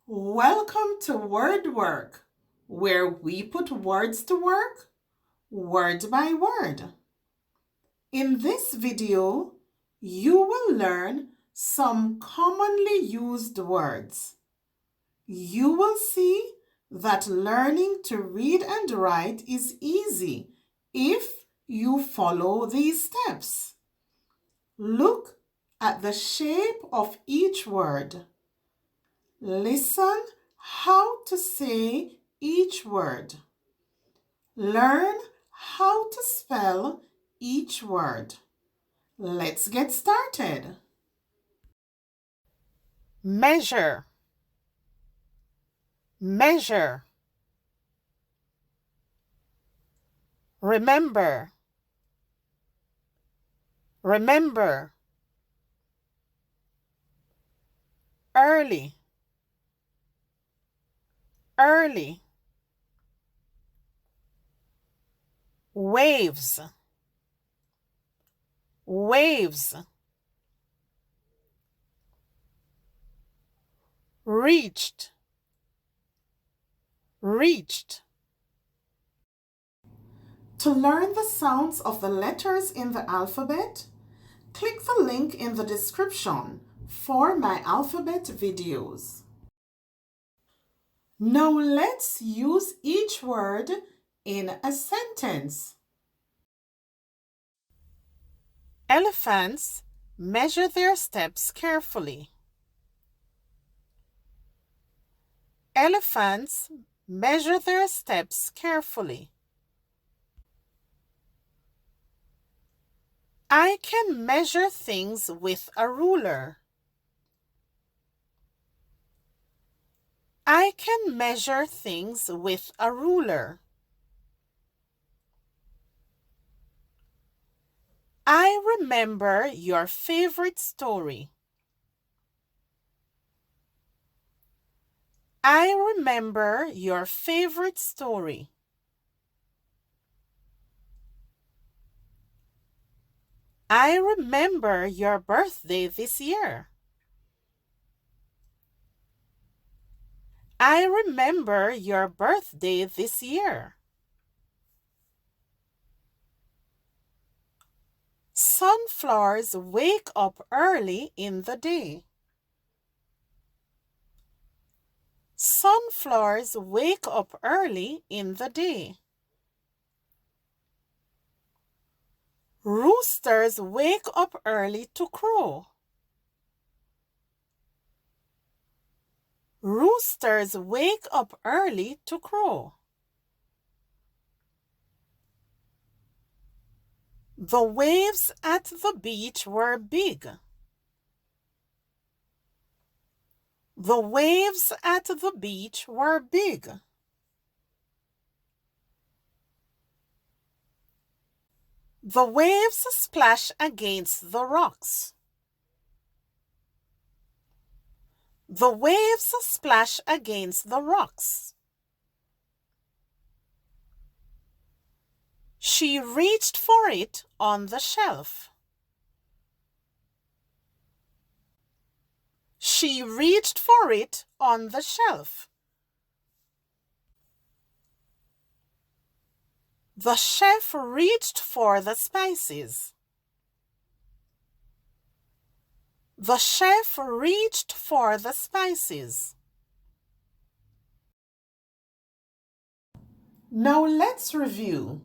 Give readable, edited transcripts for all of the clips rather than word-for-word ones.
Welcome to Word Work, where we put words to work, word by word. In this video, you will learn some commonly used words. You will see that learning to read and write is easy if you follow these steps. Look at the shape of each word. Listen how to say each word. Learn how to spell each word. Let's get started. Measure, measure. Remember, remember. Early, early. Waves, waves. Reached, reached. To learn the sounds of the letters in the alphabet, click the link in the description for my alphabet videos. Now let's use each word in a sentence. Elephants measure their steps carefully. Elephants measure their steps carefully. I can measure things with a ruler. I can measure things with a ruler. I remember your favorite story. I remember your favorite story. I remember your birthday this year. I remember your birthday this year. Sunflowers wake up early in the day. Sunflowers wake up early in the day. Roosters wake up early to crow. Roosters wake up early to crow. The waves at the beach were big. The waves at the beach were big. The waves splash against the rocks. The waves splash against the rocks. She reached for it on the shelf. She reached for it on the shelf. The chef reached for the spices. The chef reached for the spices. Now let's review.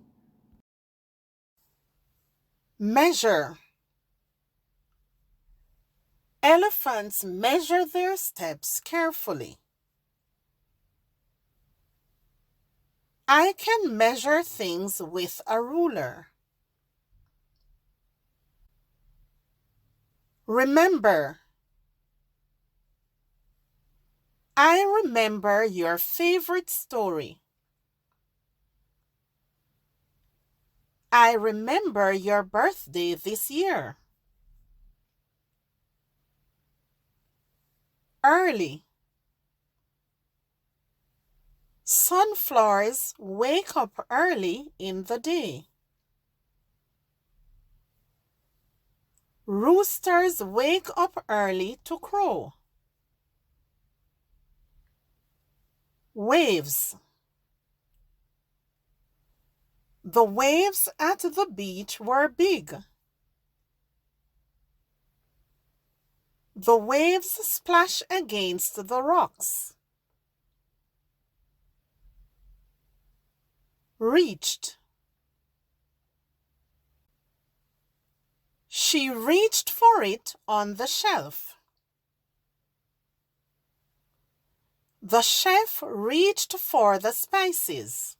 Measure. Elephants measure their steps carefully. I can measure things with a ruler. Remember. I remember your favorite story. I remember your birthday this year. Early. Sunflowers wake up early in the day. Roosters wake up early to crow. Waves. The waves at the beach were big. The waves splash against the rocks. Reached. She reached for it on the shelf. The chef reached for the spices.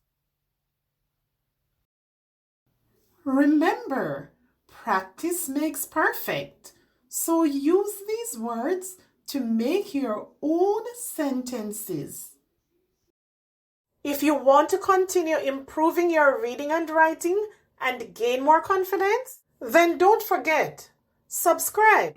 Remember, practice makes perfect. So use these words to make your own sentences. If you want to continue improving your reading and writing and gain more confidence, then don't forget, subscribe.